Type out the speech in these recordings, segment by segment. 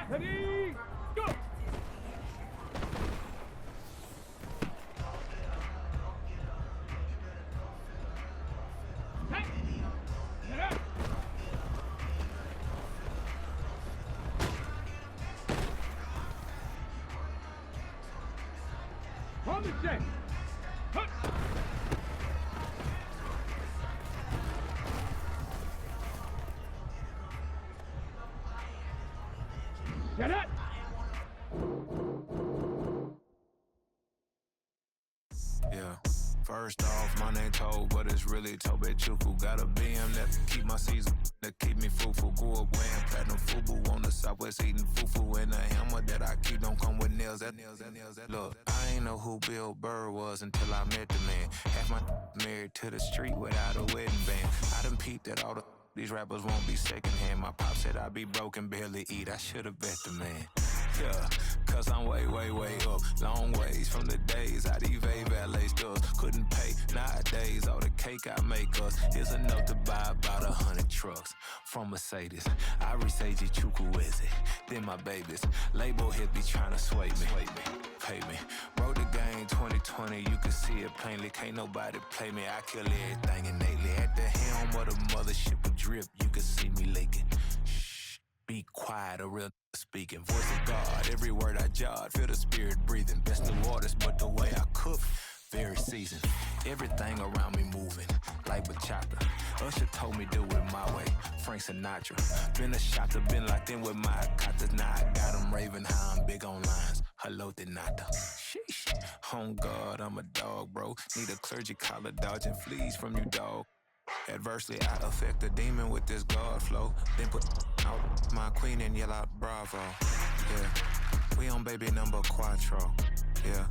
Ready, go! Hey! Get up! Hold the check! Hut! Get up! Yeah. First off, my name Toad, but it's really Tobe Chuku. Got a BM that keep my season, that keep me fruitful. Grew up wearing platinum FUBU on the southwest eating fufu. And a hammer that I keep don't come with nails. Look, I ain't know who Bill Burr was until I met the man. Half my married to the street without a wedding band. I done peeped at all these rappers won't be secondhand. My pop said I'd be broke and barely eat. I should've bet the man. Yeah, cause I'm way up. Long ways from the days I these valet stores couldn't pay. Nowadays, all the cake I make us is enough to buy about 100 trucks from Mercedes. I resage Chukwueze, then my babies. Label heads be trying to sway me. Pay me. Wrote the game 2020, you can see it plainly. Can't nobody play me. I kill everything innately. At the helm of the mothership of drip, you can see me leaking. Shh, be quiet, a real speaking. Voice of God, every word I jot. Feel the spirit breathing. Best new waters, but the way I cook, very seasoned. Everything around me moving, like bachata. Usher told me do it my way, Frank Sinatra. Been a shotter, been locked in with my katas. Now I got them raving how I'm big on lines. Hello, de nada. Sheesh. On God, I'm a dog, bro. Need a clergy collar, dodging fleas from you, dog. Adversely, I affect the demon with this God flow. Then put out my queen and yell out bravo. Yeah, we on baby number quattro. Yeah,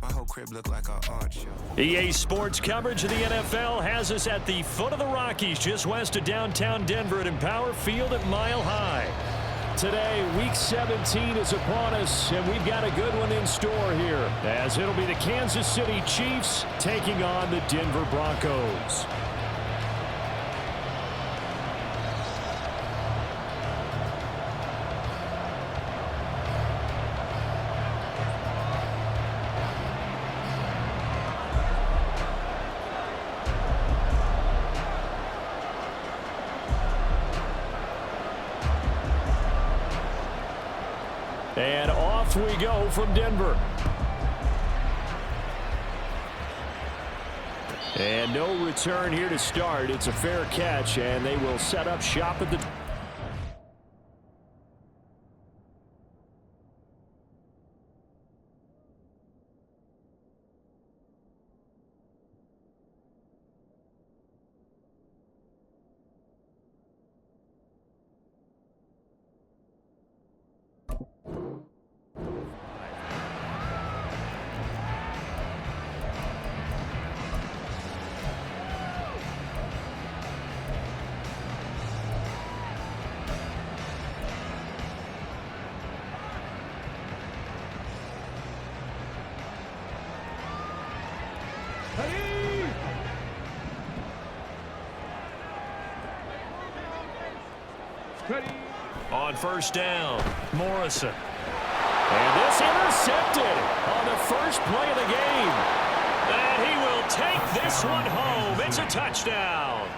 my whole crib look like an art show. EA Sports coverage of the NFL has us at the foot of the Rockies, just west of downtown Denver at Empower Field at Mile High. Today, Week 17 is upon us, and we've got a good one in store here, as it'll be the Kansas City Chiefs taking on the Denver Broncos. And off we go from Denver. And no return here to start. It's a fair catch, and they will set up shop at the... On first down, Morrison. And this intercepted on the first play of the game. And he will take this one home. It's a touchdown.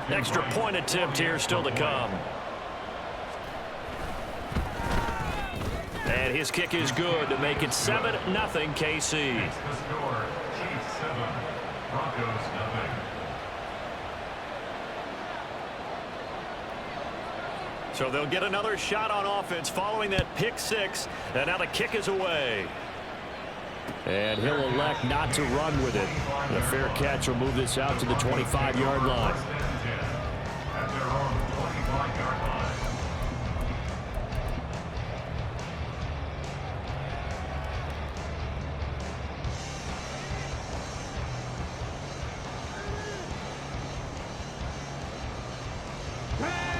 Extra point attempt here still to come. And his kick is good to make it 7-0 KC. The score, Chiefs 7, Broncos 0. So they'll get another shot on offense following that pick six. And now the kick is away. And he'll elect not to run with it. The fair catch will move this out to the 25-yard line. At their own 25-yard line.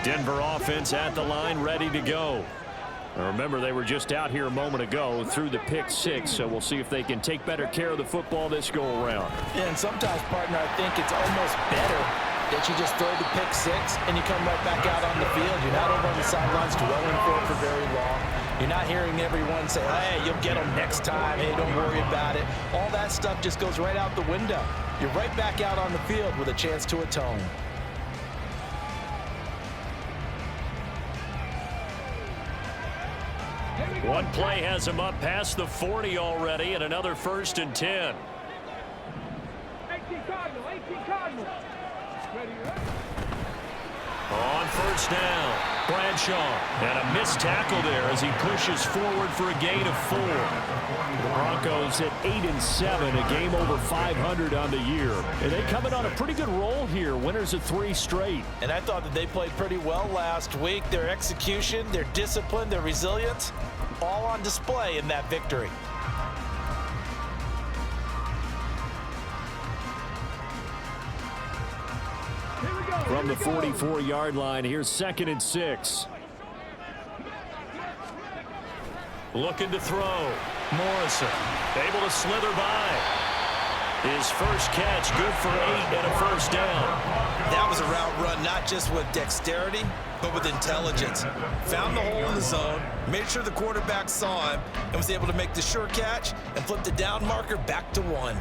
Denver offense at the line, ready to go. Now remember, they were just out here a moment ago through the pick six, so we'll see if they can take better care of the football this go-around. Yeah, and sometimes, partner, I think it's almost better that you just throw the pick six and you come right back out on the field. You're not over on the sidelines dwelling for very long. You're not hearing everyone say, hey, you'll get them next time. Hey, don't worry about it. All that stuff just goes right out the window. You're right back out on the field with a chance to atone. One play has him up past the 40 already, and another 1st and 10. 18 Cardinal, 18 Cardinal. Ready, ready. On 1st down, Bradshaw, and a missed tackle there as he pushes forward for a gain of 4. The Broncos at 8-7, a game over 500 on the year. And they come in on a pretty good roll here, winners of 3 straight. And I thought that they played pretty well last week. Their execution, their discipline, their resilience, all on display in that victory. From the 44-yard line, here's 2nd and 6. Looking to throw. Morrison able to slither by. His first catch, good for 8 and a 1st down. That was a route run not just with dexterity, but with intelligence. Found the hole in the zone, made sure the quarterback saw him, and was able to make the sure catch and flip the down marker back to 1.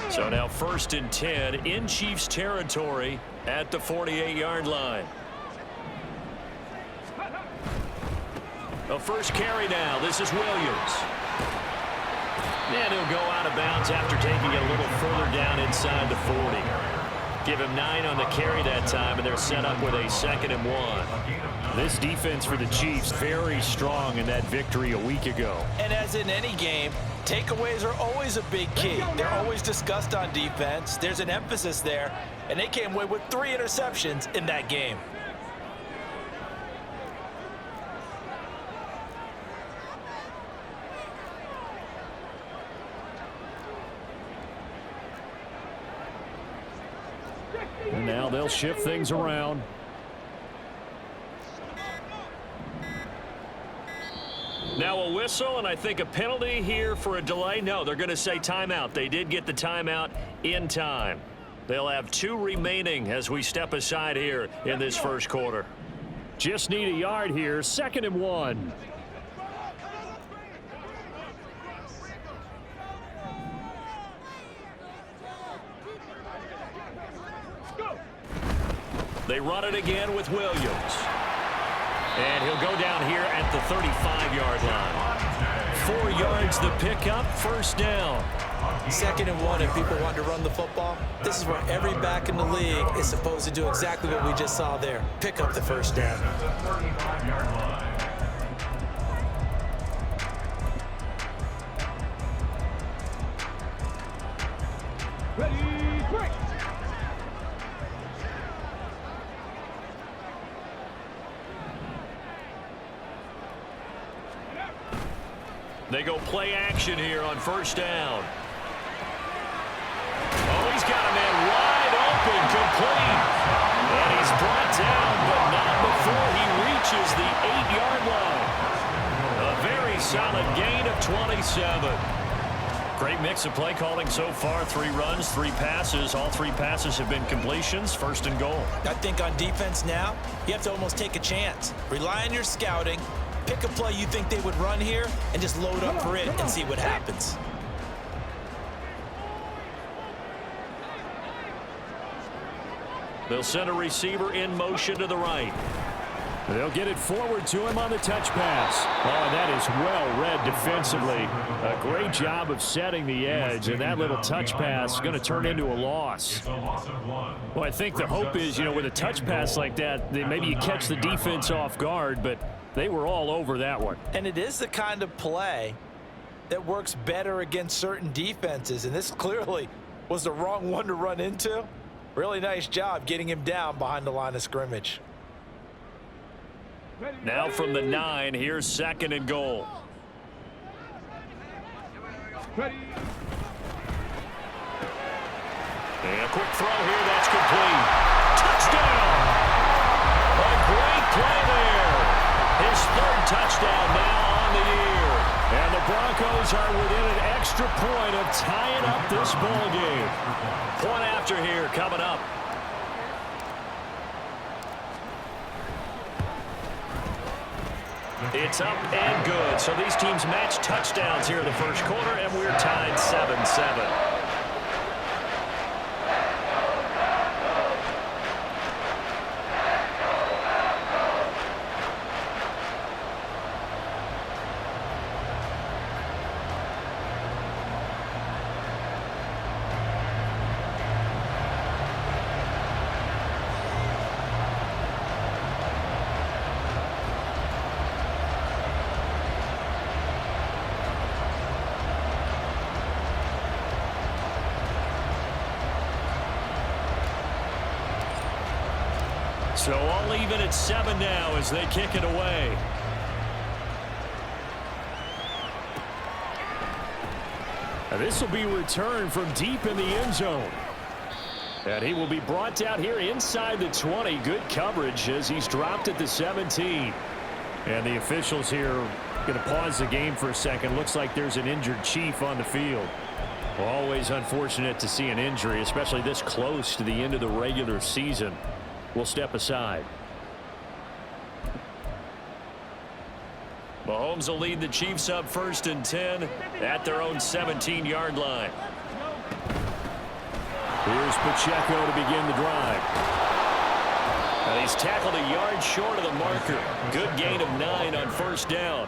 So now 1st and 10 in Chiefs territory at the 48-yard line. The first carry now. This is Williams. And he'll go out of bounds after taking it a little further down inside the 40. Give him 9 on the carry that time, and they're set up with a 2nd and 1. This defense for the Chiefs very strong in that victory a week ago. And as in any game, takeaways are always a big key. They're always discussed on defense. There's an emphasis there, and they came away with 3 interceptions in that game. And now they'll shift things around. Now a whistle, and I think a penalty here for a delay. No, they're going to say timeout. They did get the timeout in time. They'll have 2 remaining as we step aside here in this first quarter. Just need a yard here, 2nd and 1. They run it again with Williams. And he'll go down here at the 35-yard line. 4 yards the pickup, 1st down. 2nd and 1, if people want to run the football, this is where every back in the league is supposed to do exactly what we just saw there. Pick up the 1st down. Ready, break. They go play action here on 1st down. Oh, he's got a man wide open, complete. And he's brought down, but not before he reaches the 8-yard line. A very solid gain of 27. Great mix of play calling so far. 3 runs, 3 passes. All 3 passes have been completions. 1st and goal. I think on defense now, you have to almost take a chance. Rely on your scouting. Pick a play you think they would run here and just load up for it and see what happens. They'll send a receiver in motion to the right. They'll get it forward to him on the touch pass. Oh, and that is well read defensively. A great job of setting the edge, and that little touch pass is going to turn into a loss. Well, I think the hope is, with a touch pass like that, maybe you catch the defense off guard, but they were all over that one. And it is the kind of play that works better against certain defenses, and this clearly was the wrong one to run into. Really nice job getting him down behind the line of scrimmage. Now from the 9, here's 2nd and goal. Ready. And a quick throw here, that's complete. Touchdown! A great play there. His 3rd touchdown now on the year. And the Broncos are within an extra point of tying up this ball game. Point after here coming up. It's up and good. So these teams match touchdowns here in the first quarter, and we're tied 7-7. So all even at 7 now as they kick it away. And this will be returned from deep in the end zone. And he will be brought down here inside the 20. Good coverage as he's dropped at the 17. And the officials here going to pause the game for a second. Looks like there's an injured Chief on the field. Well, always unfortunate to see an injury, especially this close to the end of the regular season. We'll step aside. Mahomes will lead the Chiefs up 1st and 10 at their own 17-yard line. Here's Pacheco to begin the drive. And he's tackled a yard short of the marker. Good gain of 9 on 1st down.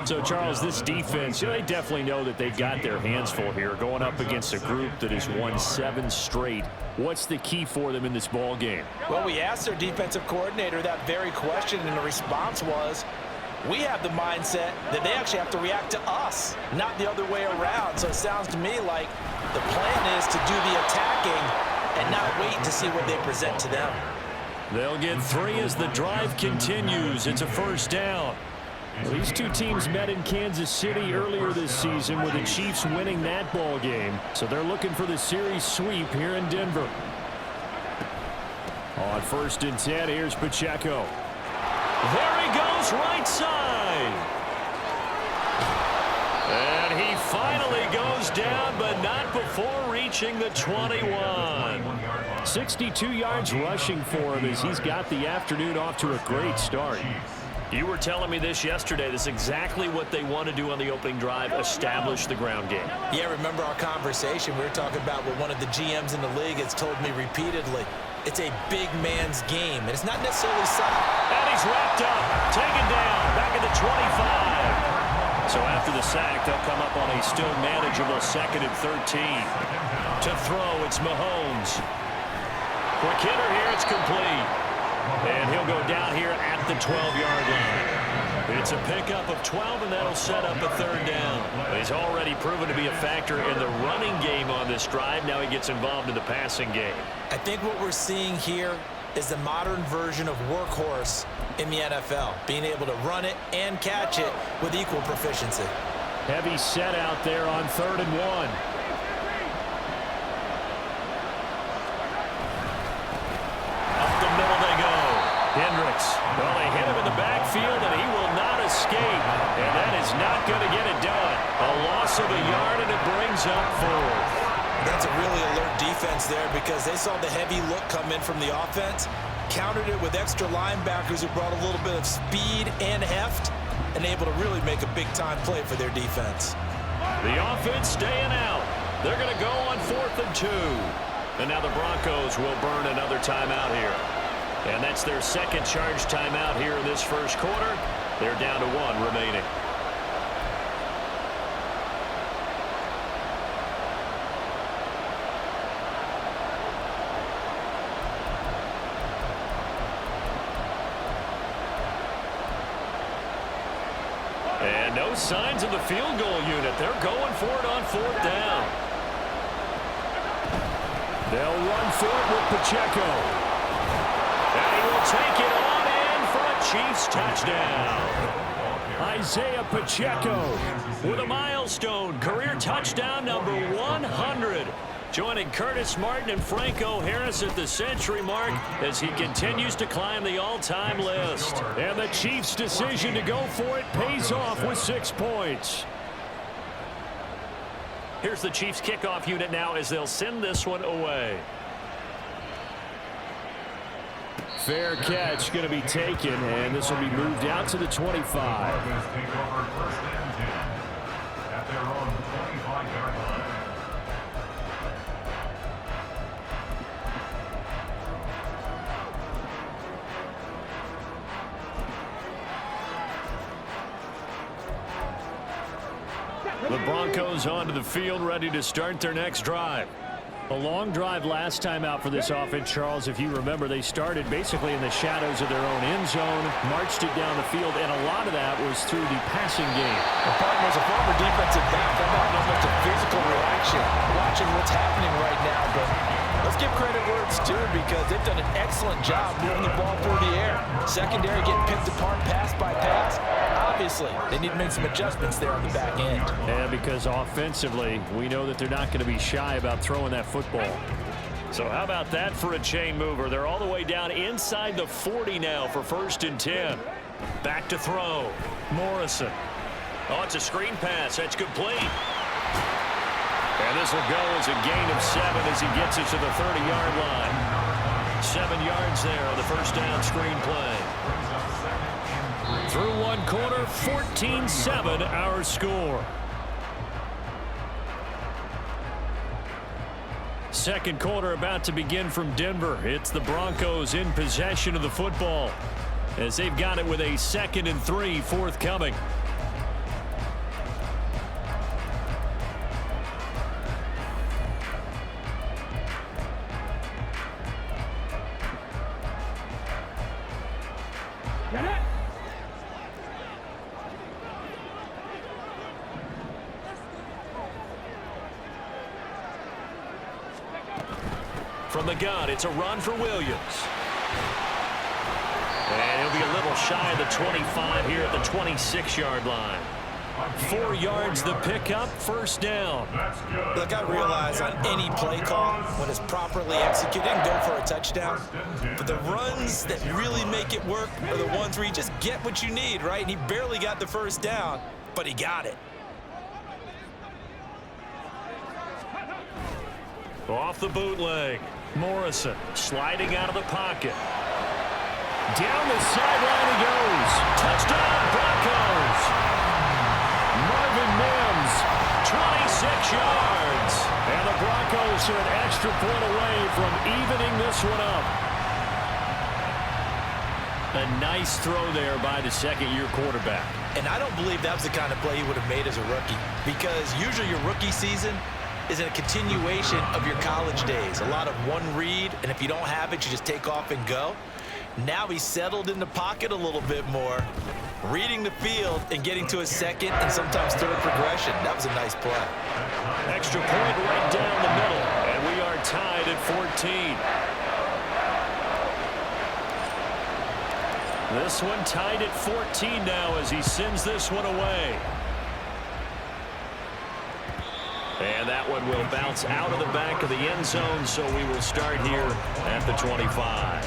So, Charles, this defense, they definitely know that they've got their hands full here, going up against a group that has won 7 straight. What's the key for them in this ball game? Well, we asked their defensive coordinator that very question, and the response was, we have the mindset that they actually have to react to us, not the other way around. So it sounds to me like the plan is to do the attacking and not wait to see what they present to them. They'll get 3 as the drive continues. It's a 1st down. These two teams met in Kansas City earlier this season with the Chiefs winning that ball game. So they're looking for the series sweep here in Denver. On 1st and 10, here's Pacheco. There he goes, right side. And he finally goes down, but not before reaching the 21. 62 yards rushing for him as he's got the afternoon off to a great start. You were telling me this yesterday. This is exactly what they want to do on the opening drive, establish the ground game. Yeah, remember our conversation. We were talking about what one of the GMs in the league has told me repeatedly. It's a big man's game, and it's not necessarily soft. And he's wrapped up, taken down, back at the 25. So after the sack, they'll come up on a still manageable 2nd and 13. To throw, it's Mahomes. Quick hitter here, it's complete. And he'll go down here at the 12-yard line. It's a pickup of 12, and that'll set up a 3rd down. He's already proven to be a factor in the running game on this drive. Now he gets involved in the passing game. I think what we're seeing here is the modern version of workhorse in the NFL, being able to run it and catch it with equal proficiency. Heavy set out there on 3rd and 1. Well, they hit him in the backfield, and he will not escape. And that is not going to get it done. A loss of a yard, and it brings up 4th. That's a really alert defense there because they saw the heavy look come in from the offense, countered it with extra linebackers who brought a little bit of speed and heft, and able to really make a big-time play for their defense. The offense staying out. They're going to go on 4th and 2. And now the Broncos will burn another timeout here. And that's their 2nd charge timeout here in this first quarter. They're down to 1 remaining. And no signs of the field goal unit. They're going for it on 4th down. They'll run for it with Pacheco. And he will take it on in for a Chiefs touchdown. Isaiah Pacheco with a milestone career touchdown number 100. joining Curtis Martin and Franco Harris at the century mark as he continues to climb the all-time list. And the Chiefs' decision to go for it pays off with 6 points. Here's the Chiefs kickoff unit now as they'll send this one away. Fair catch going to be taken, and this will be moved out to the 25. Broncos take over 1st and 10 at their own 25-yard line. The Broncos onto the field, ready to start their next drive. A long drive last time out for this offense, Charles. If you remember, they started basically in the shadows of their own end zone, marched it down the field, and a lot of that was through the passing game. The partner's a former defensive back. I'm not know much of physical reaction watching what's happening right now, but let's give credit where it's due because they've done an excellent job moving the ball through the air. Secondary getting picked apart pass by pass. Obviously, they need to make some adjustments there on the back end. Yeah, because offensively, we know that they're not going to be shy about throwing that football. So how about that for a chain mover? They're all the way down inside the 40 now for 1st and 10. Back to throw. Morrison. Oh, it's a screen pass. That's complete. And this will go as a gain of 7 as he gets it to the 30-yard line. 7 yards there on the first down screen play. Through one quarter, 14-7 our score. Second quarter about to begin from Denver. It's the Broncos in possession of the football as they've got it with a 2nd and 3 forthcoming. From the gun, it's a run for Williams. And he'll be a little shy of the 25 here at the 26-yard line. 4 yards the pickup, 1st down. Look, I realize on any play call, when it's properly executed, go for a touchdown. But the runs that really make it work are the ones where you just get what you need, right? And he barely got the 1st down, but he got it. Off the bootleg. Morrison sliding out of the pocket. Down the sideline he goes. Touchdown, Broncos. Marvin Mims, 26 yards. And the Broncos are an extra point away from evening this one up. A nice throw there by the second-year quarterback. And I don't believe that was the kind of play he would have made as a rookie, because usually your rookie season is a continuation of your college days. A lot of one read, and if you don't have it, you just take off and go. Now he's settled in the pocket a little bit more, reading the field and getting to a 2nd and sometimes 3rd progression. That was a nice play. Extra point right down the middle, and we are tied at 14. This one tied at 14 now as he sends this one away. And that one will bounce out of the back of the end zone, so we will start here at the 25.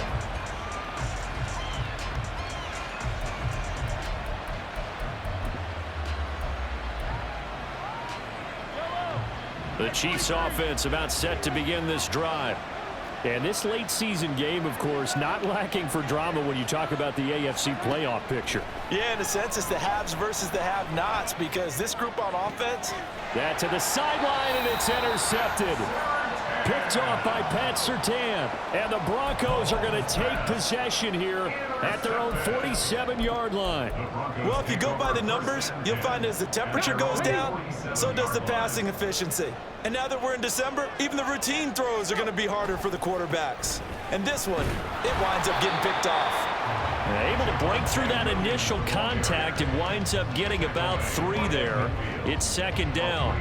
The Chiefs offense about set to begin this drive. And this late season game, of course, not lacking for drama when you talk about the AFC playoff picture. Yeah, in a sense, it's the haves versus the have-nots, because this group on offense. That to the sideline, and it's intercepted. Picked off by Pat Surtain. And the Broncos are going to take possession here at their own 47-yard line. Well, if you go by the numbers, you'll find as the temperature goes down, so does the passing efficiency. And now that we're in December, even the routine throws are going to be harder for the quarterbacks. And this one, it winds up getting picked off. Able to break through that initial contact and winds up getting about 3 there. It's 2nd down.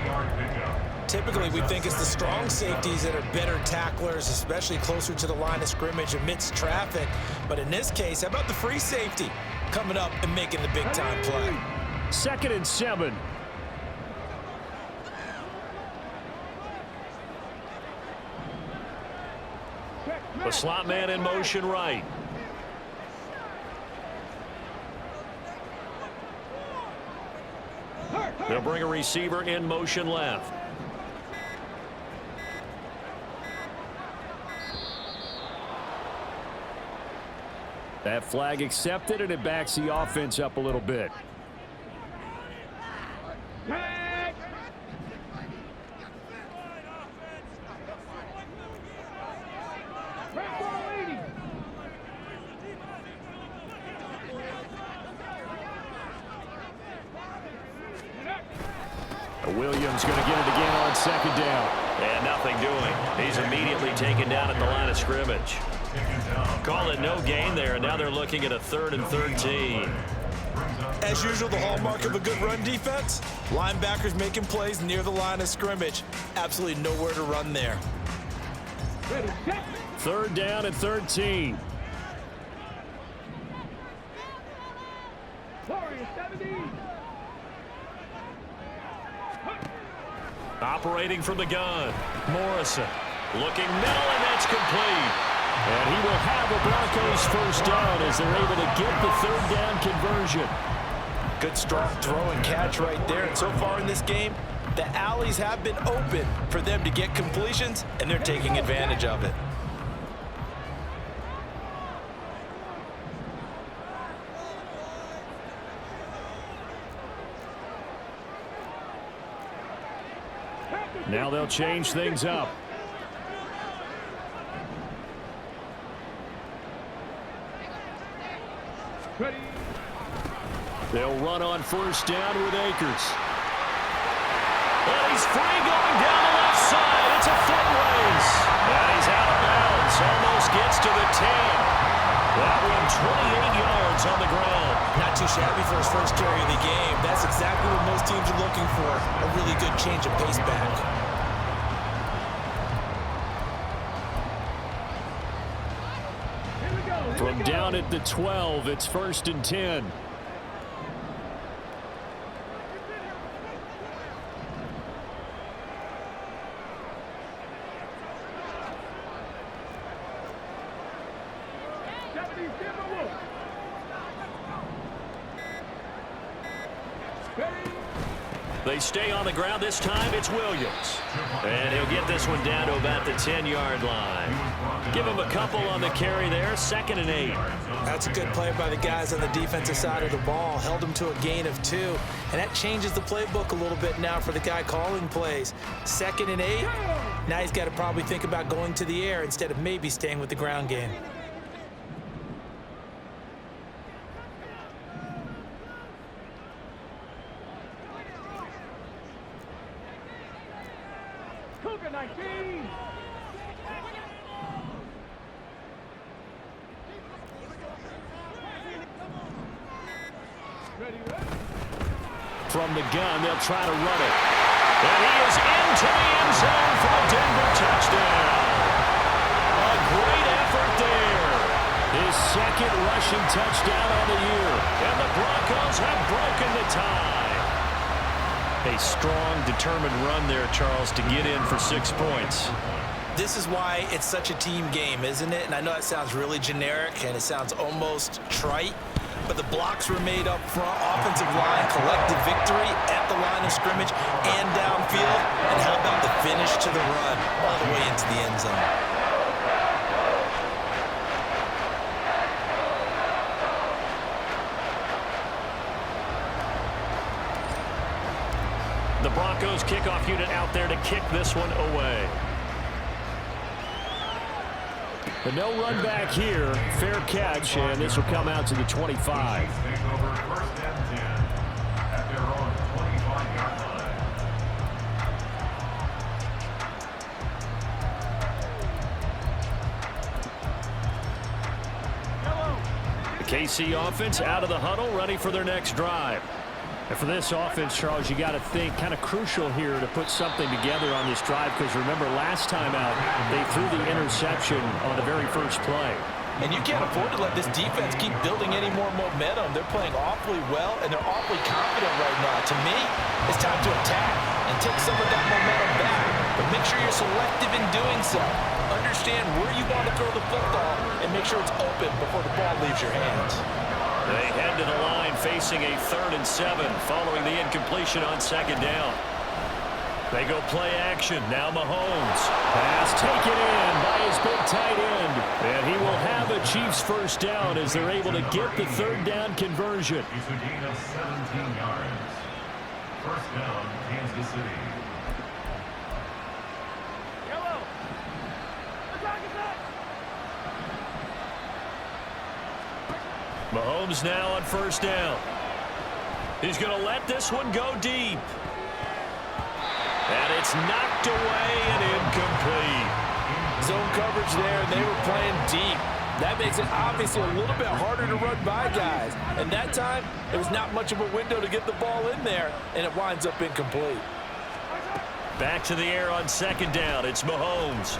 Typically, we think it's the strong safeties that are better tacklers, especially closer to the line of scrimmage amidst traffic. But in this case, how about the free safety coming up and making the big-time play? 2nd and 7. The slot man in motion right. They'll bring a receiver in motion left. That flag accepted, and it backs the offense up a little bit. Williams going to get it again on second down. And nothing doing. He's immediately taken down at the line of scrimmage. Call it no gain there, and now they're looking at a 3rd and 13. As usual, the hallmark of a good run defense, linebackers making plays near the line of scrimmage. Absolutely nowhere to run there. 3rd down and 13. Operating from the gun. Morrison looking middle, and that's complete. And he will have a Broncos first down as they're able to get the 3rd down conversion. Good strong throw and catch right there. And so far in this game, the alleys have been open for them to get completions, and they're taking advantage of it. Now they'll change things up. They'll run on first down with Akers. And he's free going down the left side. It's a foot race. And he's out of bounds. Almost gets to the 10. That one 28 yards on the ground. Not too shabby for his first carry of the game. That's exactly what most teams are looking for. A really good change of pace back. From down at the 12, it's 1st and 10. They stay on the ground. This time it's Williams. And he'll get this one down to about the 10-yard line. Give him a couple on the carry there. 2nd and 8. That's a good play by the guys on the defensive side of the ball. Held him to a gain of 2. And that changes the playbook a little bit now for the guy calling plays. 2nd and 8. Now he's got to probably think about going to the air instead of maybe staying with the ground game. From the gun, they'll try to run it. And he is into the end zone for a Denver touchdown. A great effort there. His 2nd rushing touchdown on the year. And the Broncos have broken the tie. A strong, determined run there, Charles, to get in for 6 points. This is why it's such a team game, isn't it? And I know it sounds really generic and it sounds almost trite, but the blocks were made up front, offensive line, collective victory at the line of scrimmage and downfield. And how about the finish to the run all the way into the end zone? The Broncos kickoff unit out there to kick this one away. The no run back here, fair catch, and this will come out to the 25. The KC offense out of the huddle, ready for their next drive. And for this offense, Charles, you got to think kind of crucial here to put something together on this drive, because remember last time out they threw the interception on the very first play. And you can't afford to let this defense keep building any more momentum. They're playing awfully well, and they're awfully confident right now. To me, it's time to attack and take some of that momentum back. But make sure you're selective in doing so. Understand where you want to throw the football and make sure it's open before the ball leaves your hands. They head to the line facing a 3rd and 7 following the incompletion on 2nd down. They go play action. Now Mahomes. Pass taken in by his big tight end. And he will have a Chiefs first down as they're able to get the 3rd down conversion. It's a gain of 17 yards. First down, Kansas City. Yellow. Attack, attack. Mahomes now on 1st down. He's going to let this one go deep. And it's knocked away and incomplete. Zone coverage there, and they were playing deep. That makes it obviously a little bit harder to run by guys. And that time, it was not much of a window to get the ball in there, and it winds up incomplete. Back to the air on 2nd down. It's Mahomes.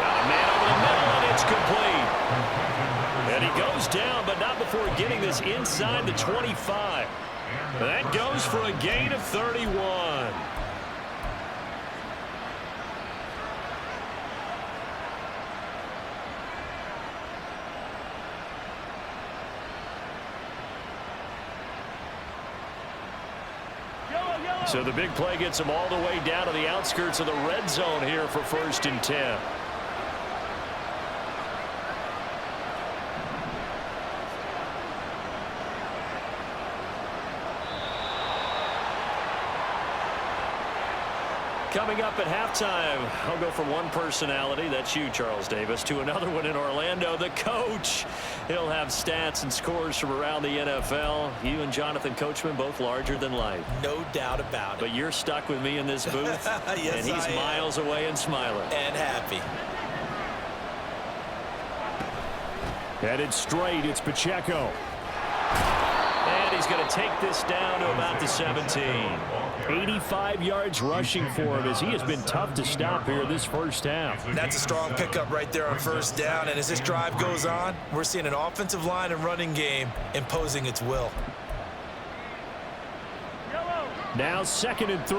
Got a man over the middle, and it's complete. And he goes down, but not before getting this inside the 25. That goes for a gain of 31. So the big play gets them all the way down to the outskirts of the red zone here for 1st and 10. Coming up at halftime, I'll go from one personality, that's you, Charles Davis, to another one in Orlando, the coach. He'll have stats and scores from around the NFL. You and Jonathan Coachman, both larger than life. No doubt about it. But you're stuck with me in this booth, yes, and he's miles away and smiling. And happy. Headed straight, it's Pacheco. And he's going to take this down to about the 17. 85 yards rushing for him as he has been tough to stop here this first half. That's a strong pickup right there on 1st down. And as this drive goes on, we're seeing an offensive line and running game imposing its will. Now 2nd and 3.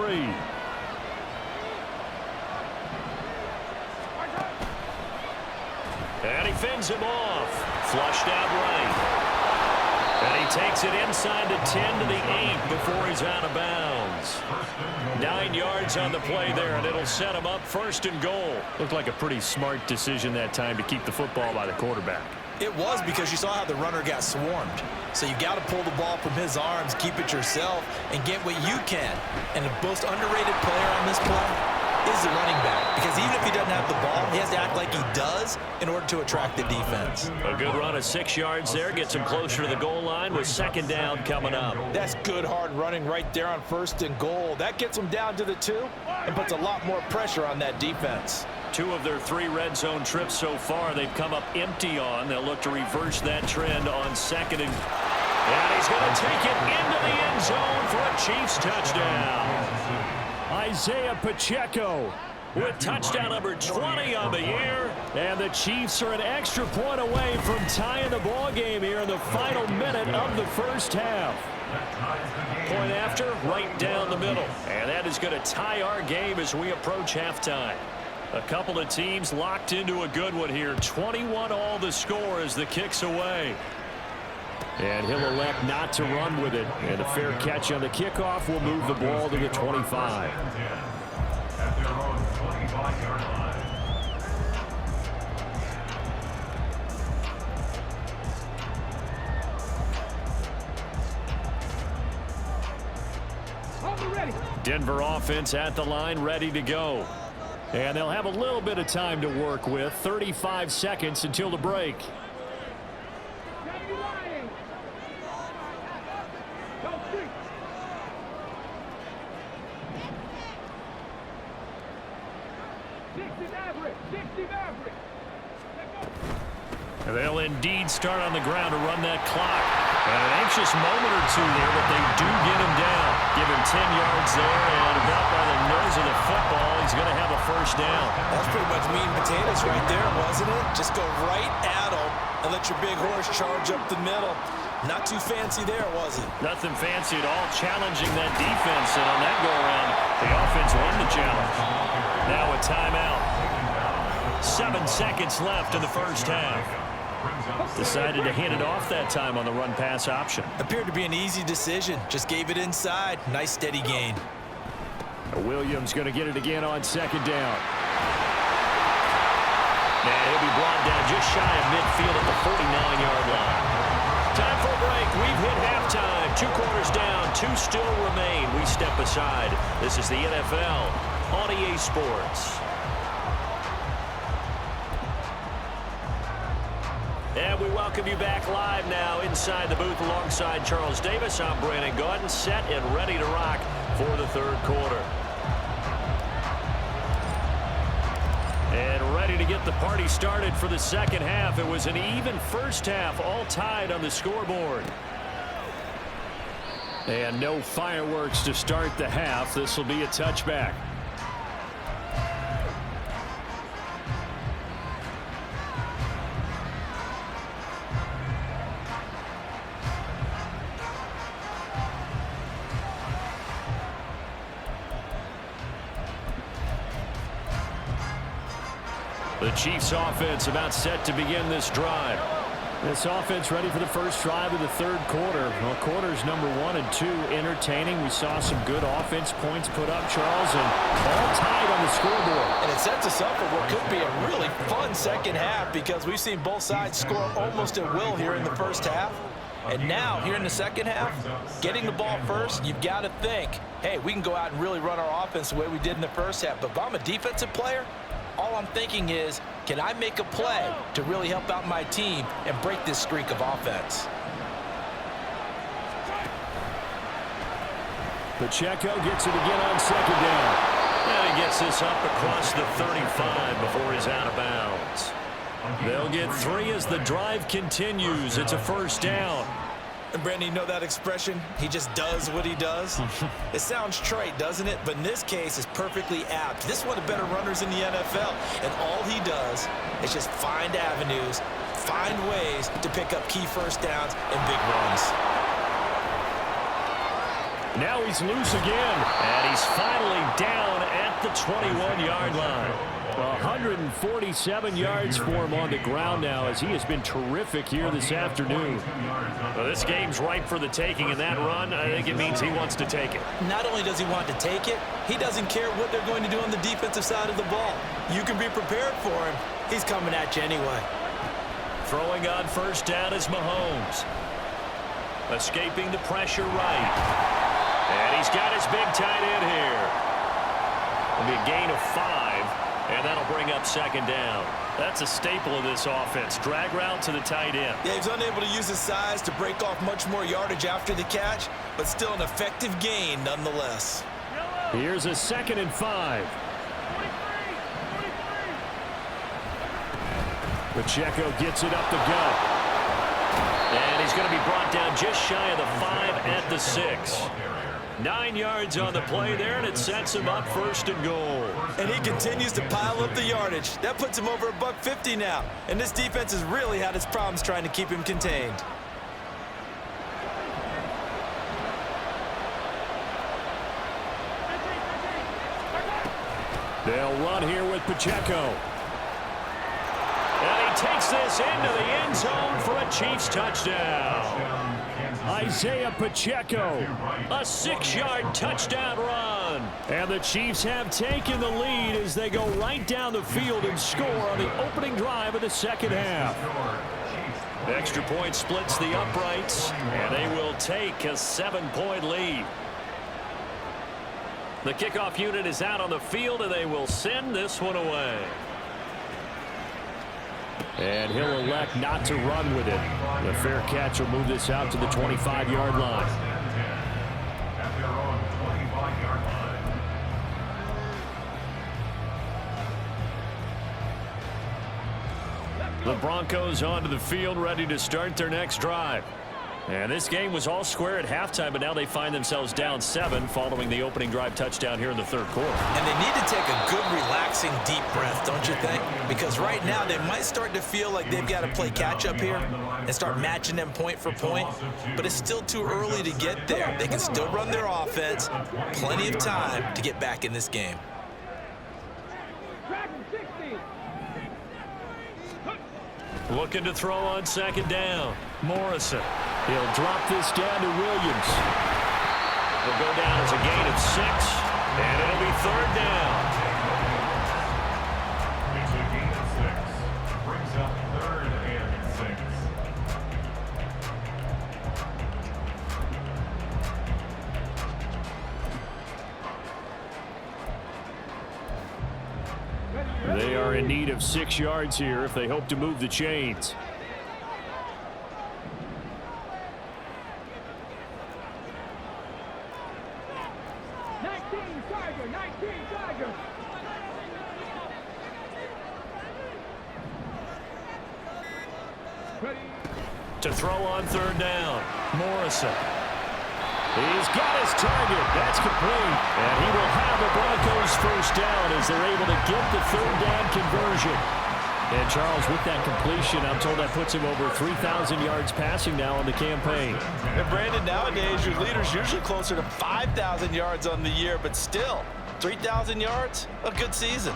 And he fends him off. Flushed out right. And he takes it inside the 10 to the 8 before he's out of bounds. 9 yards on the play there, and it'll set him up 1st and goal. Looked like a pretty smart decision that time to keep the football by the quarterback. It was, because you saw how the runner got swarmed. So you got to pull the ball from his arms, keep it yourself, and get what you can. And the most underrated player on this play is the running back, because even if he doesn't have the ball, he has to act like he does in order to attract the defense. A good run of 6 yards there gets him closer to the goal line with 2nd down coming up. That's good hard running right there on 1st and goal. That gets him down to the 2 and puts a lot more pressure on that defense. 2 of their 3 red zone trips so far they've come up empty on. They'll look to reverse that trend on 2nd and he's going to take it into the end zone for a Chiefs touchdown. Isaiah Pacheco with touchdown number 20 on the year, and the Chiefs are an extra point away from tying the ball game here in the final minute of the first half. Point after, right down the middle, and that is going to tie our game as we approach halftime. A couple of teams locked into a good one here. 21 all the score as the kick's away. And he'll elect not to run with it. And a fair catch on the kickoff will move the ball to the 25. At their own 25-yard line. Denver offense at the line, ready to go. And they'll have a little bit of time to work with. 35 seconds until the break. And they'll indeed start on the ground to run that clock. And an anxious moment or two there, but they do get him down. Give him 10 yards there, and about by the nose of the football, he's going to have a first down. That's pretty much meat and potatoes right there, wasn't it? Just go right at him and let your big horse charge up the middle. Not too fancy there, was it? Nothing fancy at all, challenging that defense. And on that go-around, the offense timeout. 7 seconds left in the first half. Decided to hand it off that time on the run-pass option. Appeared to be an easy decision. Just gave it inside. Nice steady gain. Williams going to get it again on second down. And he'll be brought down just shy of midfield at the 49-yard line. Time for a break. We've hit halftime. 2 quarters down. 2 still remain. We step aside. This is the NFL on EA Sports. And we welcome you back live now inside the booth alongside Charles Davis. I'm Brandon Gaudin, set and ready to rock for the third quarter. And ready to get the party started for the second half. It was an even first half, all tied on the scoreboard. And no fireworks to start the half. This will be a touchback. The Chiefs offense about set to begin this drive. This offense ready for the first drive of the third quarter. Well, quarters number 1 and 2 entertaining. We saw some good offense points put up, Charles, and all tied on the scoreboard. And it sets us up for what could be a really fun second half because we've seen both sides score almost at will here in the first half. And now, here in the second half, getting the ball first, you've got to think, hey, we can go out and really run our offense the way we did in the first half. But if I'm a defensive player, all I'm thinking is, can I make a play to really help out my team and break this streak of offense? Pacheco gets it again on second down. And he gets this up across the 35 before he's out of bounds. They'll get 3 as the drive continues. It's a first down. And Brandon, you know that expression? He just does what he does. It sounds trite, doesn't it? But in this case, it's perfectly apt. This is one of the better runners in the NFL. And all he does is just find avenues, find ways to pick up key first downs and big runs. Now he's loose again. And he's finally down at the 21-yard line. 147 yards for him on the ground now as he has been terrific here this afternoon. Well, this game's ripe for the taking, and that run, I think it means he wants to take it. Not only does he want to take it, he doesn't care what they're going to do on the defensive side of the ball. You can be prepared for him. He's coming at you anyway. Throwing on first down is Mahomes. Escaping the pressure right. And he's got his big tight end here. It'll be a gain of 5. And that'll bring up second down. That's a staple of this offense. Drag route to the tight end. Yeah, he's unable to use his size to break off much more yardage after the catch, but still an effective gain nonetheless. Here's a 2nd and 5. Pacheco gets it up the gut. And he's going to be brought down just shy of the 5 at the 6. 9 yards on the play there, and it sets him up 1st and goal. And he continues to pile up the yardage. That puts him over $150 now. And this defense has really had its problems trying to keep him contained. They'll run here with Pacheco. And he takes this into the end zone for a Chiefs touchdown. Isaiah Pacheco, a 6-yard touchdown run. And the Chiefs have taken the lead as they go right down the field and score on the opening drive of the second half. Extra point splits the uprights, and they will take a 7-point lead. The kickoff unit is out on the field, and they will send this one away. And he'll elect not to run with it. The fair catch will move this out to the 25-yard line. At their own 25-yard line. The Broncos onto the field, ready to start their next drive. And this game was all square at halftime, but now they find themselves down 7 following the opening drive touchdown here in the third quarter. And they need to take a good, relaxing, deep breath, don't you think? Because right now they might start to feel like they've got to play catch-up here and start matching them point for point. But it's still too early to get there. They can still run their offense. Plenty of time to get back in this game. Looking to throw on second down. Morrison. He'll drop this down to Williams. He'll go down as a gain of 6, and it'll be third down. It's a gain of 6. Brings up 3rd and 6. They are in need of 6 yards here if they hope to move the chains. To throw on third down, Morrison. He's got his target. That's complete. And he will have the Broncos first down as they're able to get the third down conversion. And Charles, with that completion, I'm told that puts him over 3,000 yards passing now on the campaign. And Brandon, nowadays your leader's usually closer to 5,000 yards on the year, but still, 3,000 yards, a good season.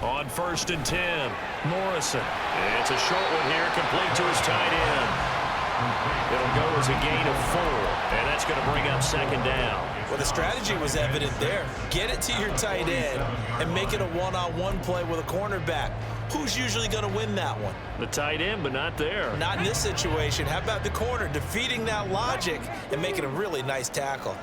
On 1st and 10, Morrison. It's a short one here, complete to his tight end. It'll go as a gain of 4, and that's going to bring up second down. Well, the strategy was evident there. Get it to your tight end and make it a one-on-one play with a cornerback. Who's usually going to win that one? The tight end, but not there. Not in this situation. How about the corner defeating that logic and making a really nice tackle?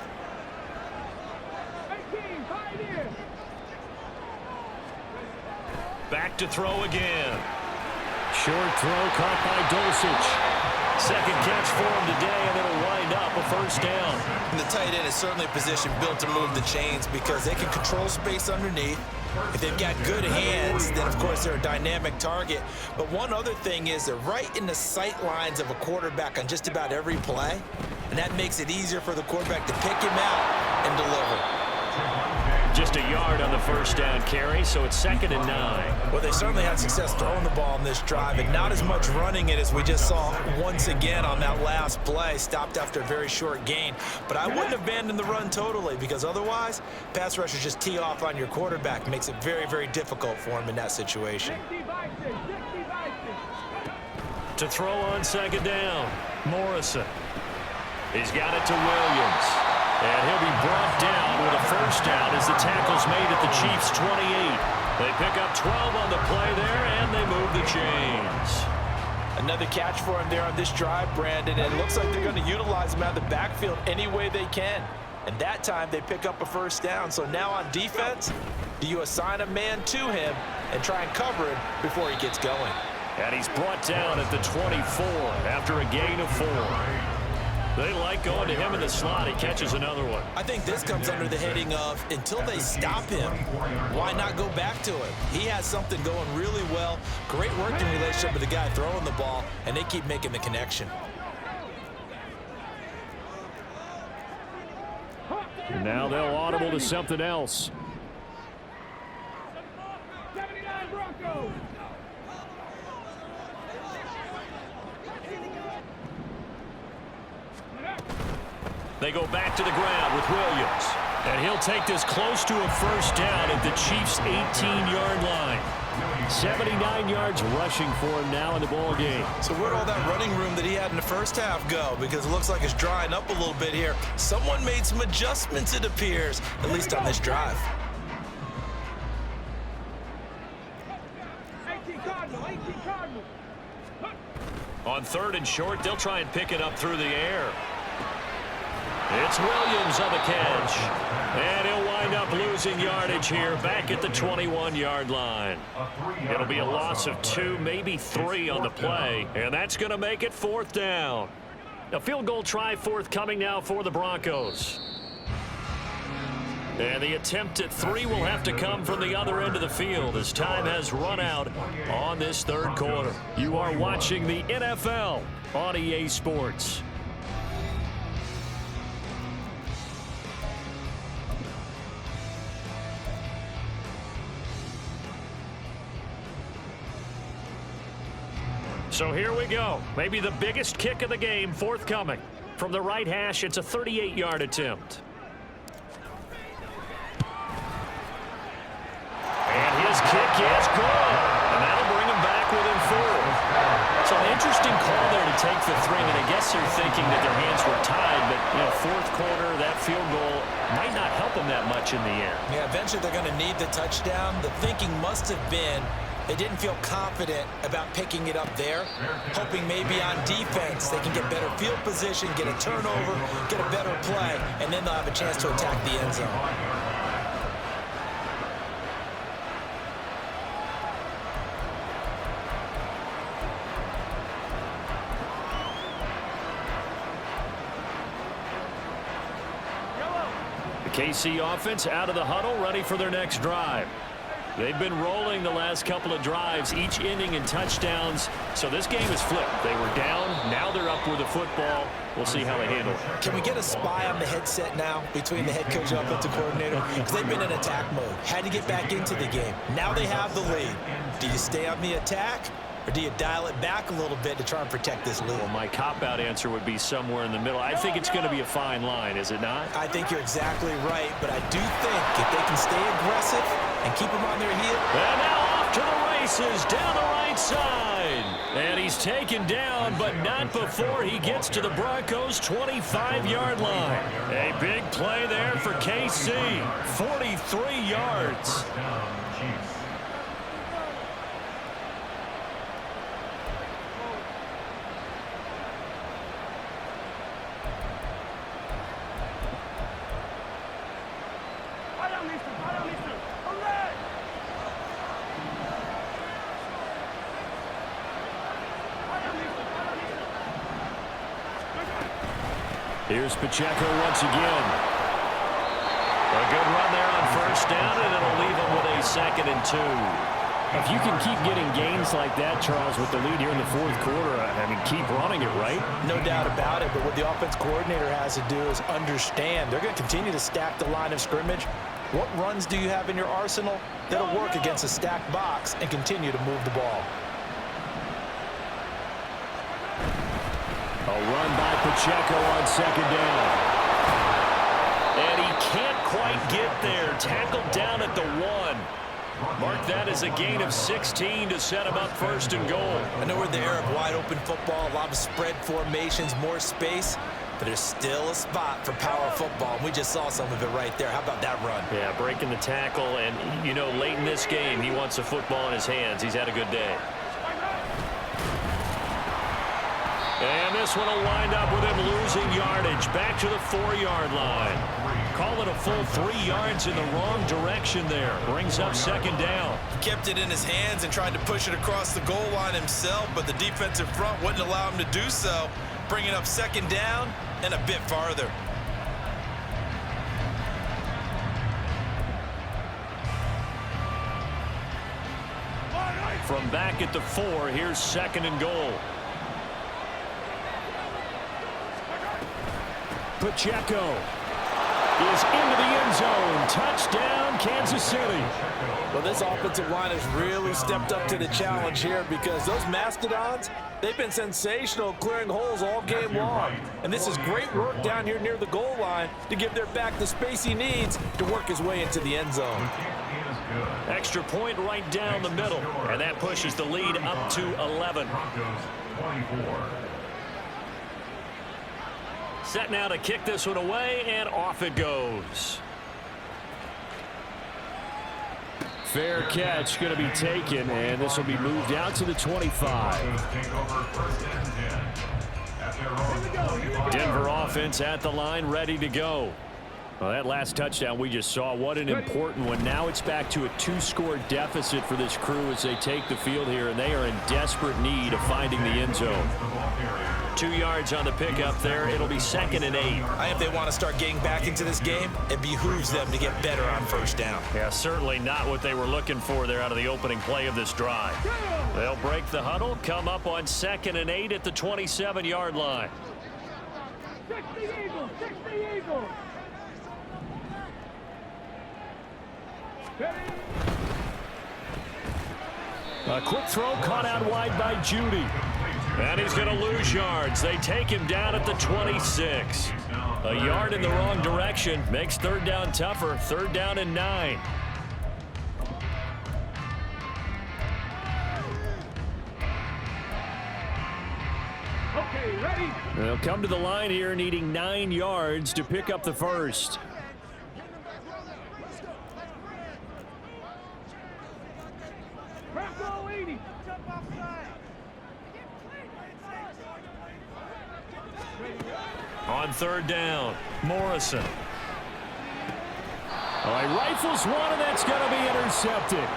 Back to throw again. Short throw caught by Dulcich. Second catch for him today, and it'll wind up a first down. And the tight end is certainly a position built to move the chains because they can control space underneath. If they've got good hands, then of course they're a dynamic target. But one other thing is they're right in the sight lines of a quarterback on just about every play. And that makes it easier for the quarterback to pick him out and deliver. Just a yard on the first down carry, so it's 2nd and 9. Well, they certainly had success throwing the ball in this drive, and not as much running it as we just saw once again on that last play, stopped after a very short gain. But I wouldn't abandon the run totally, because otherwise, pass rushers just tee off on your quarterback. Makes it very, very difficult for him in that situation. To throw on second down, Morrison. He's got it to Williams. And he'll be brought down with a first down as the tackle's made at the Chiefs' 28. They pick up 12 on the play there, and they move the chains. Another catch for him there on this drive, Brandon, and it looks like they're going to utilize him out of the backfield any way they can. And that time, they pick up a first down. So now on defense, do you assign a man to him and try and cover him before he gets going? And he's brought down at the 24 after a gain of 4. They like going to him in the slot. He catches another one. I think this comes under the heading of until they stop him, why not go back to him? He has something going really well. Great working relationship with the guy throwing the ball, and they keep making the connection. And now they'll audible to something else. 79 Broncos. They go back to the ground with Williams. And he'll take this close to a first down at the Chiefs' 18-yard line. 79 yards rushing for him now in the ball game. So where'd all that running room that he had in the first half go? Because it looks like it's drying up a little bit here. Someone made some adjustments, it appears, at least on this drive. 18 Cardinal. On 3rd and short, they'll try and pick it up through the air. It's Williams on the catch. And he'll wind up losing yardage here back at the 21-yard line. It'll be a loss of 2, maybe 3 on the play. And that's going to make it 4th down. A field goal try forthcoming now for the Broncos. And the attempt at 3 will have to come from the other end of the field as time has run out on this 3rd quarter. You are watching the NFL on EA Sports. So here we go. Maybe the biggest kick of the game forthcoming. From the right hash, it's a 38-yard attempt. And his kick is good. And that'll bring him back within 4. So an interesting call there to take the 3. And I guess they're thinking that their hands were tied. But, fourth quarter, that field goal might not help them that much in the end. Yeah, eventually they're going to need the touchdown. The thinking must have been they didn't feel confident about picking it up there, hoping maybe on defense they can get better field position, get a turnover, get a better play, and then they'll have a chance to attack the end zone. The KC offense out of the huddle, ready for their next drive. They've been rolling the last couple of drives, each inning in touchdowns. So this game is flipped. They were down. Now they're up with the football. We'll see how they handle it. Can we get a spy on the headset now between the head coach and offensive coordinator? Because they've been in attack mode. Had to get back into the game. Now they have the lead. Do you stay on the attack? Or do you dial it back a little bit to try and protect this lead? Well, my cop-out answer would be somewhere in the middle. I think it's going to be a fine line, is it not? I think you're exactly right, but I do think if they can stay aggressive and keep them on their heel. And now off to the races, down the right side. And he's taken down, but not before he gets to the Broncos' 25-yard line. A big play there for KC, 43 yards. Here's Pacheco once again. A good run there on first down, and it'll leave him with a 2nd and 2. If you can keep getting gains like that, Charles, with the lead here in the fourth quarter, I mean, keep running it, right? No doubt about it, but what the offense coordinator has to do is understand they're going to continue to stack the line of scrimmage. What runs do you have in your arsenal that'll work against a stacked box and continue to move the ball? A run by Pacheco on 2nd down. And he can't quite get there. Tackled down at the 1. Mark that as a gain of 16 to set him up 1st and goal. I know we're in the era of wide open football, a lot of spread formations, more space, but there's still a spot for power football. We just saw some of it right there. How about that run? Yeah, breaking the tackle, and, late in this game, he wants the football in his hands. He's had a good day. And this one will wind up with him losing yardage. Back to the 4-yard line. Call it a full 3 yards in the wrong direction there. Brings up 2nd down. He kept it in his hands and tried to push it across the goal line himself, but the defensive front wouldn't allow him to do so. Bringing up 2nd down and a bit farther. From back at the 4, here's 2nd and goal. Pacheco is into the end zone. Touchdown, Kansas City. Well, this offensive line has really stepped up to the challenge here because those Mastodons, they've been sensational clearing holes all game long. And this is great work down here near the goal line to give their back the space he needs to work his way into the end zone. Extra point right down the middle, and that pushes the lead up to 11. Set now to kick this one away, and off it goes. Fair catch going to be taken, and this will be moved out to the 25. Denver offense at the line, ready to go. Well, that last touchdown we just saw, what an important one. Now it's back to a 2-score deficit for this crew as they take the field here, and they are in desperate need of finding the end zone. 2 yards on the pickup there. It'll be 2nd and 8. I think if they want to start getting back into this game, it behooves them to get better on first down. Yeah, certainly not what they were looking for there out of the opening play of this drive. They'll break the huddle, come up on 2nd and 8 at the 27-yard line. 60 Eagles, 60 Eagles. A quick throw caught out wide by Judy. And he's going to lose yards. They take him down at the 26. A yard in the wrong direction makes third down tougher. Third down and 9. Okay, ready? They'll come to the line here needing 9 yards to pick up the first. Bronco 80. On third down, Morrison. All right, rifles one, and that's going to be intercepted.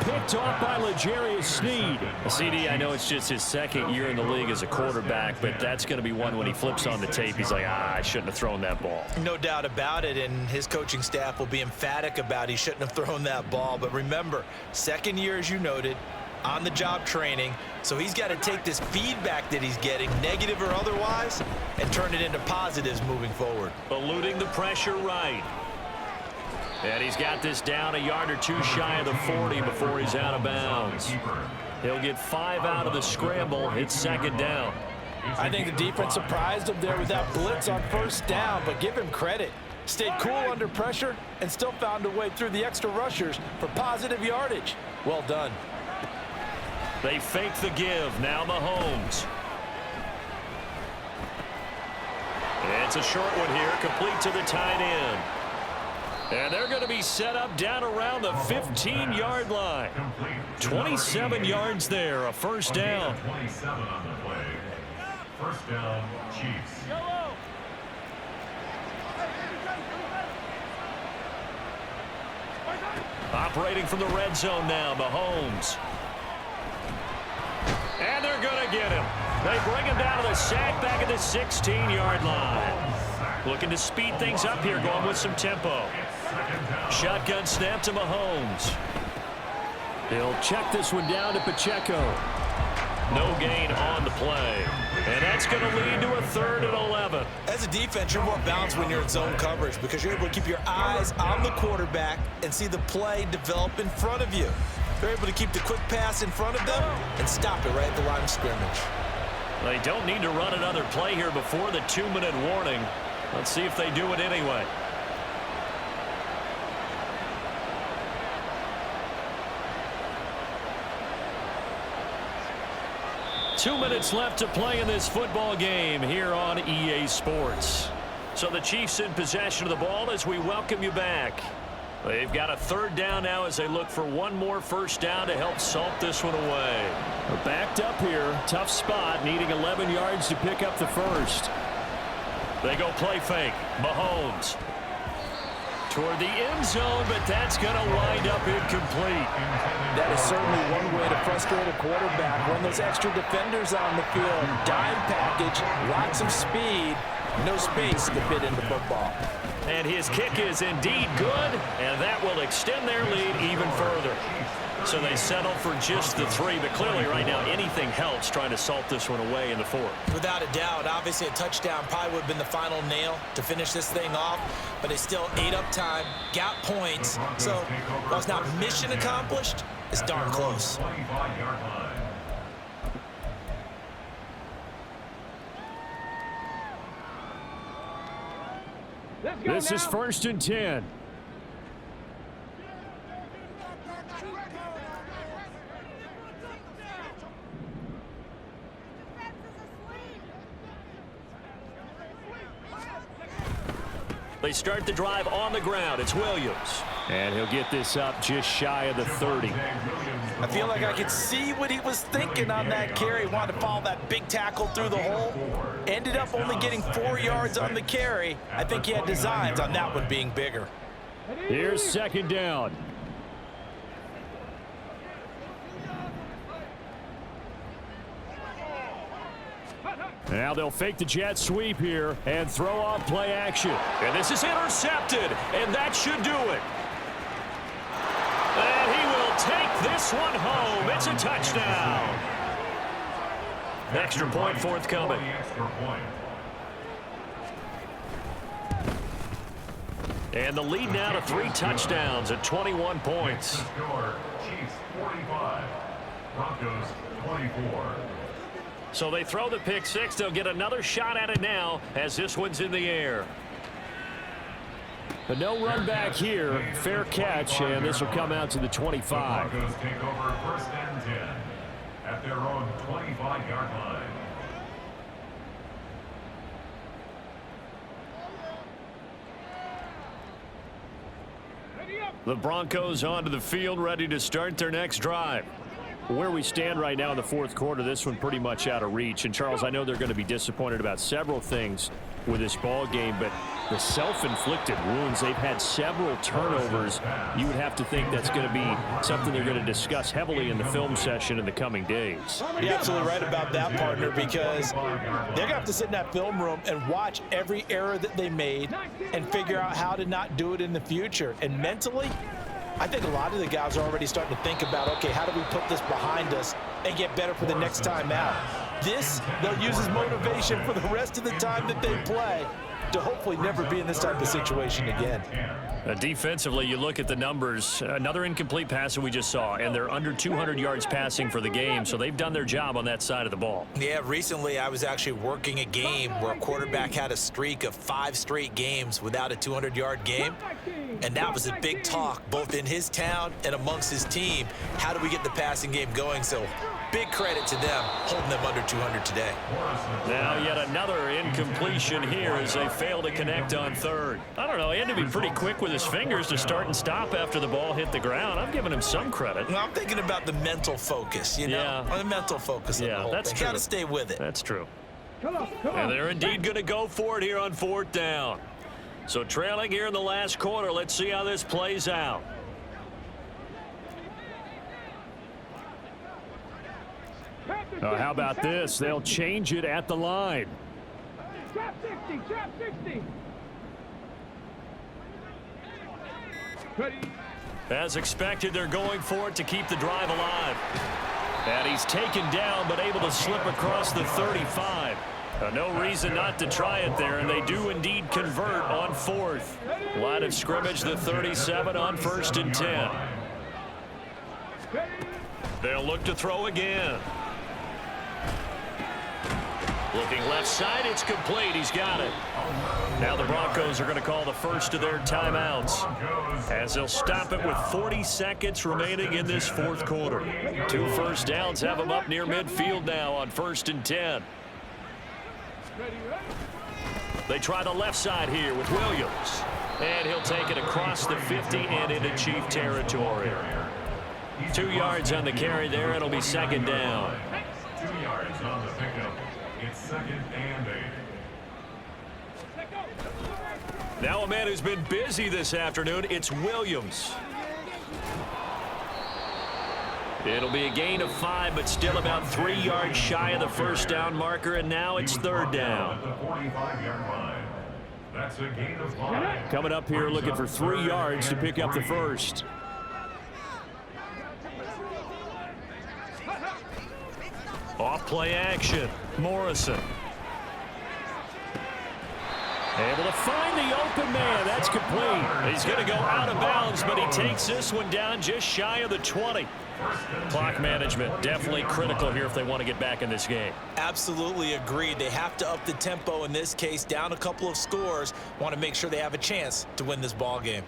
Picked off by L'Jarius Sneed. CD, I know it's just his second year in the league as a quarterback, but that's going to be one when he flips on the tape. He's like, I shouldn't have thrown that ball. No doubt about it, and his coaching staff will be emphatic about he shouldn't have thrown that ball. But remember, second year, as you noted, on-the-job training, so he's got to take this feedback that he's getting, negative or otherwise, and turn it into positives moving forward. Eluding the pressure right. And he's got this down a yard or two shy of the 40 before he's out of bounds. He'll get 5 out of the scramble. It's second down. I think the defense surprised him there with that blitz on first down, but give him credit. Stayed cool under pressure and still found a way through the extra rushers for positive yardage. Well done. They fake the give. Now Mahomes. It's a short one here, complete to the tight end. And they're going to be set up down around the 15-yard line. 27 yards there, a first down. 27 on the play. First down, Chiefs. Operating from the red zone now, Mahomes. And they're going to get him. They bring him down to the sack back at the 16-yard line. Looking to speed things up here, going with some tempo. Shotgun snap to Mahomes. He'll check this one down to Pacheco. No gain on the play. And that's going to lead to a 3rd and 11. As a defense, you're more balanced when you're in zone coverage because you're able to keep your eyes on the quarterback and see the play develop in front of you. They're able to keep the quick pass in front of them and stop it right at the line of scrimmage. They don't need to run another play here before the 2-minute warning. Let's see if they do it anyway. Two minutes left to play in this football game here on EA Sports. So the Chiefs in possession of the ball as we welcome you back. They've got a 3rd down now as they look for one more first down to help salt this one away. We're backed up here. Tough spot, needing 11 yards to pick up the first. They go play fake. Mahomes. Toward the end zone, but that's going to wind up incomplete. That is certainly one way to frustrate a quarterback. Run those extra defenders on the field. Dime package, lots of speed, no space to fit into football. And his kick is indeed good, and that will extend their lead even further. So they settle for just the 3, but clearly right now anything helps trying to salt this one away in the 4th. Without a doubt, obviously a touchdown probably would have been the final nail to finish this thing off, but it's still ate up time, got points, so while it's not mission accomplished, it's darn close. 25-yard line. This is 1st and 10. They start the drive on the ground. It's Williams. And he'll get this up just shy of the 30. I feel like I could see what he was thinking on that carry. Wanted to follow that big tackle through the hole. Ended up only getting 4 yards on the carry. I think he had designs on that one being bigger. Here's 2nd down. Now they'll fake the jet sweep here and throw off play action. And this is intercepted, and that should do it. And he will take this one home. It's a touchdown. Extra point forthcoming. And the lead now to 3 touchdowns at 21 points. Chiefs 45, Broncos 24. So they throw the pick six. They'll get another shot at it now as this one's in the air. But no run back here. Fair catch, and this will come out to the 25. The Broncos take over 1st and 10 at their own 25-yard line. The Broncos onto the field, ready to start their next drive. Where we stand right now in the fourth quarter, this one pretty much out of reach. And, Charles, I know they're going to be disappointed about several things with this ball game, but the self-inflicted wounds, they've had several turnovers. You would have to think that's going to be something they're going to discuss heavily in the film session in the coming days. You're absolutely right about that, partner, because they're going to have to sit in that film room and watch every error that they made and figure out how to not do it in the future. And mentally, I think a lot of the guys are already starting to think about, okay, how do we put this behind us and get better for the next time out? This, they'll use as motivation for the rest of the time that they play to hopefully never be in this type of situation again. Defensively, you look at the numbers. Another incomplete pass that we just saw, and they're under 200 yards passing for the game, so they've done their job on that side of the ball. Yeah, recently I was actually working a game where a quarterback had a streak of 5 straight games without a 200-yard game, and that was a big talk both in his town and amongst his team. How do we get the passing game going? So big credit to them holding them under 200 today. Now yet another incompletion here as they fail to connect on third. I don't know, he had to be pretty quick with his fingers to start and stop after the ball hit the ground. I'm giving him some credit. Well, I'm thinking about the mental focus, you know, the mental focus of the whole that's thing. true. Got to stay with it. That's true. And they're indeed going to go for it here on 4th down. So trailing here in the last quarter, let's see how this plays out. How about this? They'll change it at the line. Trap 60, trap 60. As expected, they're going for it to keep the drive alive. And he's taken down, but able to slip across the 35. No reason not to try it there, and they do indeed convert on 4th. Line of scrimmage, the 37 on 1st and 10. They'll look to throw again. Looking left side, it's complete. He's got it. Now the Broncos are going to call the first of their timeouts as they'll stop it with 40 seconds remaining in this 4th quarter. 2 first downs have them up near midfield now on 1st and 10. They try the left side here with Williams. And he'll take it across the 50 and into Chief territory. 2 yards on the carry there. It'll be 2nd down. 2 yards on the pickup. It's 2nd and 8. Now a man who's been busy this afternoon, it's Williams. It'll be a gain of 5, but still about 3 yards shy of the first down marker, and now it's 3rd down. At the 45-yard line. That's a gain of 5. Coming up here looking for 3 yards to pick up the first. Off play action. Morrison. Able to find the open man. That's complete. He's going to go out of bounds, but he takes this one down just shy of the 20. Clock management definitely critical here if they want to get back in this game. Absolutely agreed. They have to up the tempo in this case, down a couple of scores. Want to make sure they have a chance to win this ball game.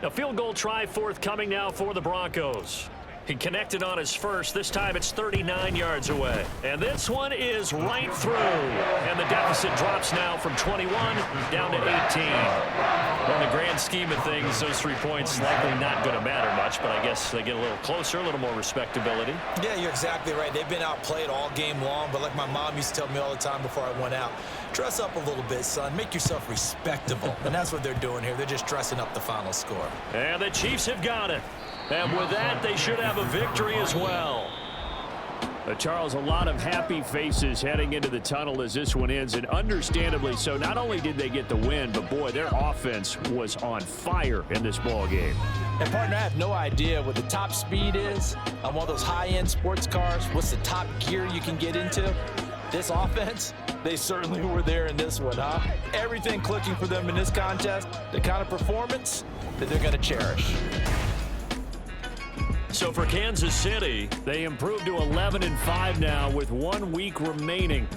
A field goal try forthcoming now for the Broncos. He connected on his first. This time it's 39 yards away. And this one is right through. And the deficit drops now from 21 down to 18. In the grand scheme of things, those 3 points likely not going to matter much, but I guess they get a little closer, a little more respectability. Yeah, you're exactly right. They've been outplayed all game long, but like my mom used to tell me all the time before I went out, dress up a little bit, son. Make yourself respectable. And that's what they're doing here. They're just dressing up the final score. And the Chiefs have got it. And with that, they should have a victory as well. Charles, a lot of happy faces heading into the tunnel as this one ends, and understandably so. Not only did they get the win, but boy, their offense was on fire in this ball game. And partner, I have no idea what the top speed is on one of those high-end sports cars. What's the top gear you can get into? This offense, they certainly were there in this one, huh? Everything clicking for them in this contest, the kind of performance that they're going to cherish. So for Kansas City, they improved to 11-5 now with 1 week remaining.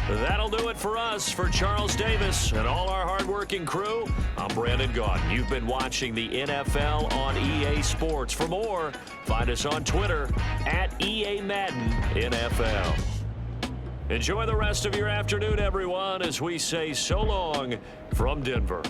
That'll do it for us. For Charles Davis and all our hardworking crew, I'm Brandon Gaudin. You've been watching the NFL on EA Sports. For more, find us on Twitter at EA Madden NFL. Enjoy the rest of your afternoon, everyone, as we say so long from Denver.